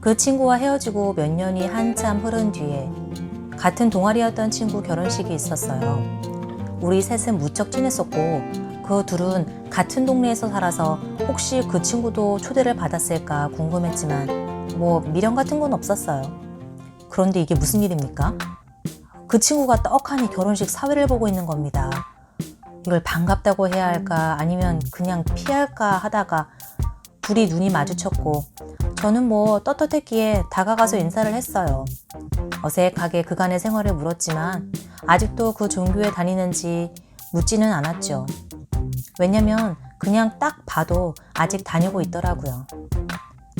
그 친구와 헤어지고 몇 년이 한참 흐른 뒤에 같은 동아리였던 친구 결혼식이 있었어요. 우리 셋은 무척 친했었고 그 둘은 같은 동네에서 살아서 혹시 그 친구도 초대를 받았을까 궁금했지만 뭐 미련 같은 건 없었어요. 그런데 이게 무슨 일입니까? 그 친구가 떡하니 결혼식 사회를 보고 있는 겁니다. 이걸 반갑다고 해야 할까 아니면 그냥 피할까 하다가 둘이 눈이 마주쳤고 저는 뭐 떳떳했기에 다가가서 인사를 했어요. 어색하게 그간의 생활을 물었지만 아직도 그 종교에 다니는지 묻지는 않았죠. 왜냐면 그냥 딱 봐도 아직 다니고 있더라고요.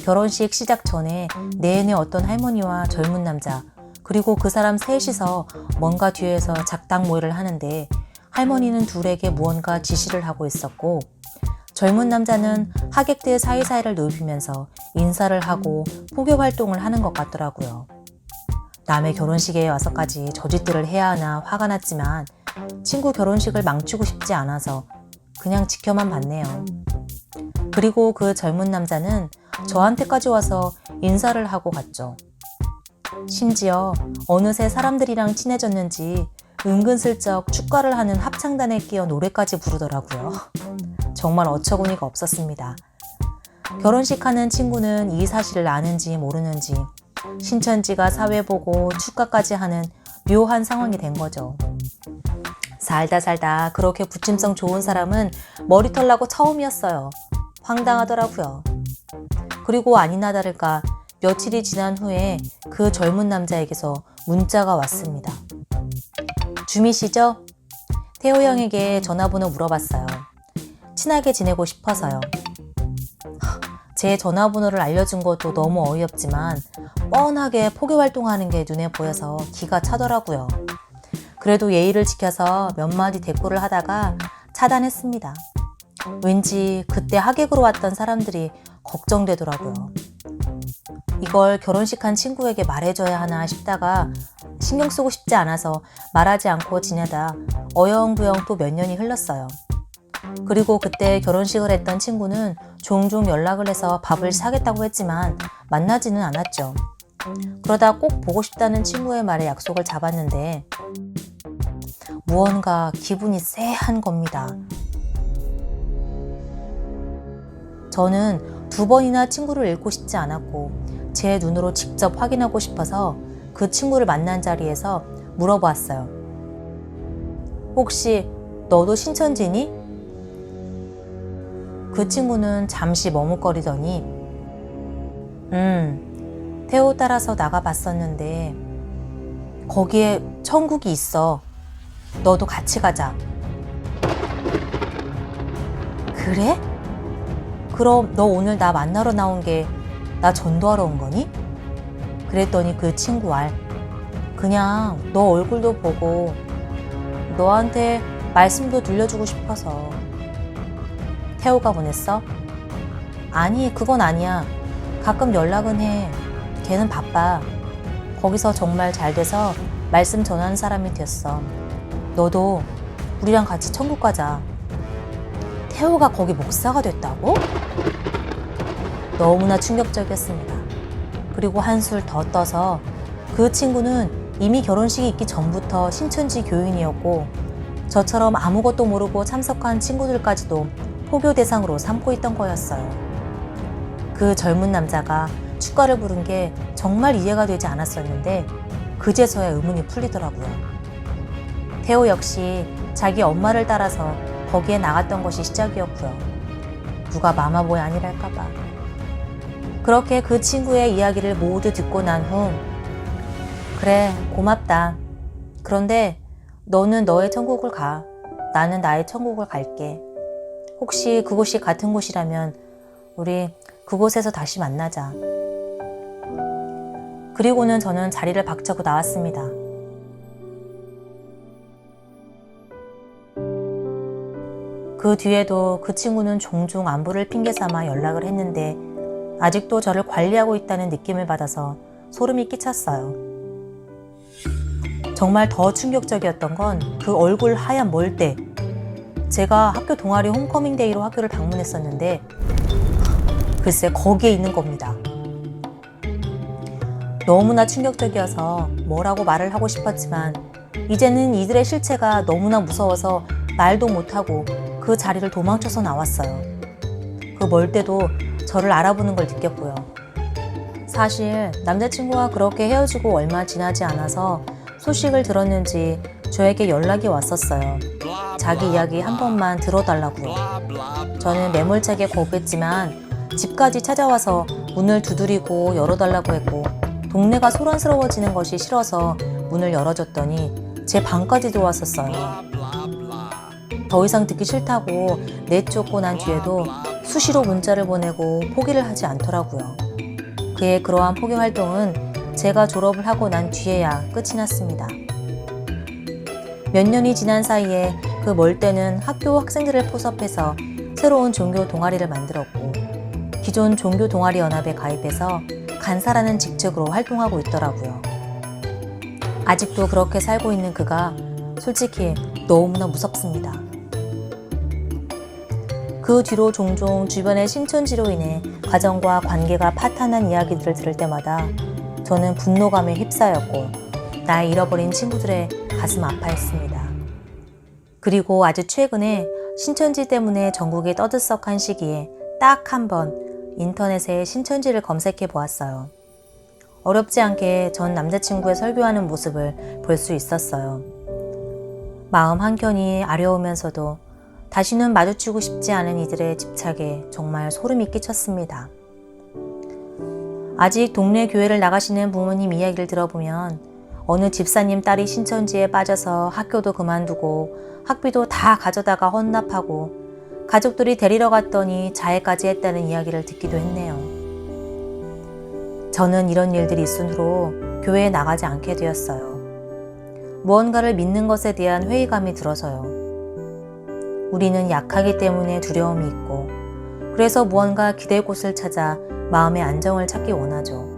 결혼식 시작 전에 내내 어떤 할머니와 젊은 남자 그리고 그 사람 셋이서 뭔가 뒤에서 작당 모의를 하는데 할머니는 둘에게 무언가 지시를 하고 있었고 젊은 남자는 하객들 사이사이를 누비면서 인사를 하고 포교 활동을 하는 것 같더라고요. 남의 결혼식에 와서까지 저짓들을 해야 하나 화가 났지만 친구 결혼식을 망치고 싶지 않아서 그냥 지켜만 봤네요. 그리고 그 젊은 남자는 저한테까지 와서 인사를 하고 갔죠. 심지어 어느새 사람들이랑 친해졌는지 은근슬쩍 축가를 하는 합창단에 끼어 노래까지 부르더라고요. 정말 어처구니가 없었습니다. 결혼식하는 친구는 이 사실을 아는지 모르는지 신천지가 사회 보고 축가까지 하는 묘한 상황이 된 거죠. 살다 그렇게 부침성 좋은 사람은 머리털 나고 처음이었어요. 황당하더라고요. 그리고 아니나 다를까 며칠이 지난 후에 그 젊은 남자에게서 문자가 왔습니다. 주미시죠? 태호 형에게 전화번호 물어봤어요. 친하게 지내고 싶어서요. 제 전화번호를 알려준 것도 너무 어이없지만 뻔하게 포교 활동하는 게 눈에 보여서 기가 차더라고요. 그래도 예의를 지켜서 몇 마디 대꾸를 하다가 차단했습니다. 왠지 그때 하객으로 왔던 사람들이 걱정되더라고요. 이걸 결혼식한 친구에게 말해줘야 하나 싶다가 신경 쓰고 싶지 않아서 말하지 않고 지내다 어영부영 또 몇 년이 흘렀어요. 그리고 그때 결혼식을 했던 친구는 종종 연락을 해서 밥을 사겠다고 했지만 만나지는 않았죠. 그러다 꼭 보고 싶다는 친구의 말에 약속을 잡았는데 무언가 기분이 쎄한 겁니다. 저는 2번이나 친구를 잃고 싶지 않았고 제 눈으로 직접 확인하고 싶어서 그 친구를 만난 자리에서 물어보았어요. 혹시 너도 신천지니? 그 친구는 잠시 머뭇거리더니 태호 따라서 나가봤었는데 거기에 천국이 있어. 너도 같이 가자. 그래? 그럼 너 오늘 나 만나러 나온 게 나 전도하러 온 거니? 그랬더니 그 친구 알. 그냥 너 얼굴도 보고 너한테 말씀도 들려주고 싶어서. 태호가 보냈어? 아니 그건 아니야. 가끔 연락은 해. 걔는 바빠. 거기서 정말 잘 돼서 말씀 전하는 사람이 됐어. 너도 우리랑 같이 천국 가자. 태호가 거기 목사가 됐다고? 너무나 충격적이었습니다. 그리고 한술 더 떠서 그 친구는 이미 결혼식이 있기 전부터 신천지 교인이었고 저처럼 아무것도 모르고 참석한 친구들까지도 포교 대상으로 삼고 있던 거였어요. 그 젊은 남자가 축가를 부른 게 정말 이해가 되지 않았었는데 그제서야 의문이 풀리더라고요. 태호 역시 자기 엄마를 따라서 거기에 나갔던 것이 시작이었고요. 누가 마마보이 아니랄까봐. 그렇게 그 친구의 이야기를 모두 듣고 난 후 그래 고맙다. 그런데 너는 너의 천국을 가. 나는 나의 천국을 갈게. 혹시 그곳이 같은 곳이라면 우리 그곳에서 다시 만나자. 그리고는 저는 자리를 박차고 나왔습니다. 그 뒤에도 그 친구는 종종 안부를 핑계삼아 연락을 했는데 아직도 저를 관리하고 있다는 느낌을 받아서 소름이 끼쳤어요. 정말 더 충격적이었던 건 그 얼굴 하얀 멀대. 제가 학교 동아리 홈커밍데이로 학교를 방문했었는데 글쎄 거기에 있는 겁니다. 너무나 충격적이어서 뭐라고 말을 하고 싶었지만 이제는 이들의 실체가 너무나 무서워서 말도 못하고 그 자리를 도망쳐서 나왔어요. 그 멀때도 저를 알아보는 걸 느꼈고요. 사실 남자친구와 그렇게 헤어지고 얼마 지나지 않아서 소식을 들었는지 저에게 연락이 왔었어요. 자기 이야기 한 번만 들어달라고요. 저는 매몰차게 거부했지만 집까지 찾아와서 문을 두드리고 열어달라고 했고 동네가 소란스러워지는 것이 싫어서 문을 열어줬더니 제 방까지 들어왔었어요. 더 이상 듣기 싫다고 내쫓고 난 뒤에도 수시로 문자를 보내고 포기를 하지 않더라고요. 그의 그러한 포기 활동은 제가 졸업을 하고 난 뒤에야 끝이 났습니다. 몇 년이 지난 사이에 그 멀때는 학교 학생들을 포섭해서 새로운 종교 동아리를 만들었고 기존 종교 동아리 연합에 가입해서 간사라는 직책으로 활동하고 있더라고요. 아직도 그렇게 살고 있는 그가 솔직히 너무나 무섭습니다. 그 뒤로 종종 주변의 신천지로 인해 가정과 관계가 파탄한 이야기들을 들을 때마다 저는 분노감에 휩싸였고 나의 잃어버린 친구들의 가슴 아파했습니다. 그리고 아주 최근에 신천지 때문에 전국에 떠들썩한 시기에 딱 한 번 인터넷에 신천지를 검색해 보았어요. 어렵지 않게 전 남자친구의 설교하는 모습을 볼 수 있었어요. 마음 한켠이 아려우면서도 다시는 마주치고 싶지 않은 이들의 집착에 정말 소름이 끼쳤습니다. 아직 동네 교회를 나가시는 부모님 이야기를 들어보면 어느 집사님 딸이 신천지에 빠져서 학교도 그만두고 학비도 다 가져다가 헌납하고 가족들이 데리러 갔더니 자해까지 했다는 이야기를 듣기도 했네요. 저는 이런 일들이 있은 후로 교회에 나가지 않게 되었어요. 무언가를 믿는 것에 대한 회의감이 들어서요. 우리는 약하기 때문에 두려움이 있고 그래서 무언가 기댈 곳을 찾아 마음의 안정을 찾기 원하죠.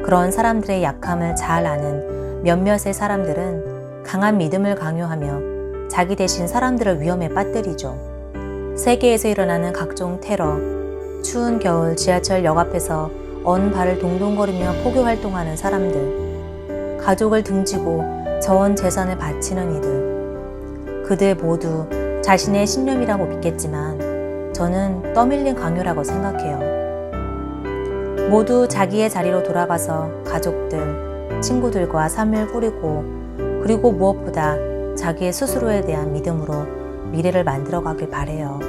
그런 사람들의 약함을 잘 아는 몇몇의 사람들은 강한 믿음을 강요하며 자기 대신 사람들을 위험에 빠뜨리죠. 세계에서 일어나는 각종 테러, 추운 겨울 지하철 역 앞에서 언 발을 동동거리며 포교 활동하는 사람들, 가족을 등지고 전 재산을 바치는 이들, 그들 모두 자신의 신념이라고 믿겠지만 저는 떠밀린 강요라고 생각해요. 모두 자기의 자리로 돌아가서 가족들, 친구들과 삶을 꾸리고 그리고 무엇보다 자기의 스스로에 대한 믿음으로 미래를 만들어가길 바래요.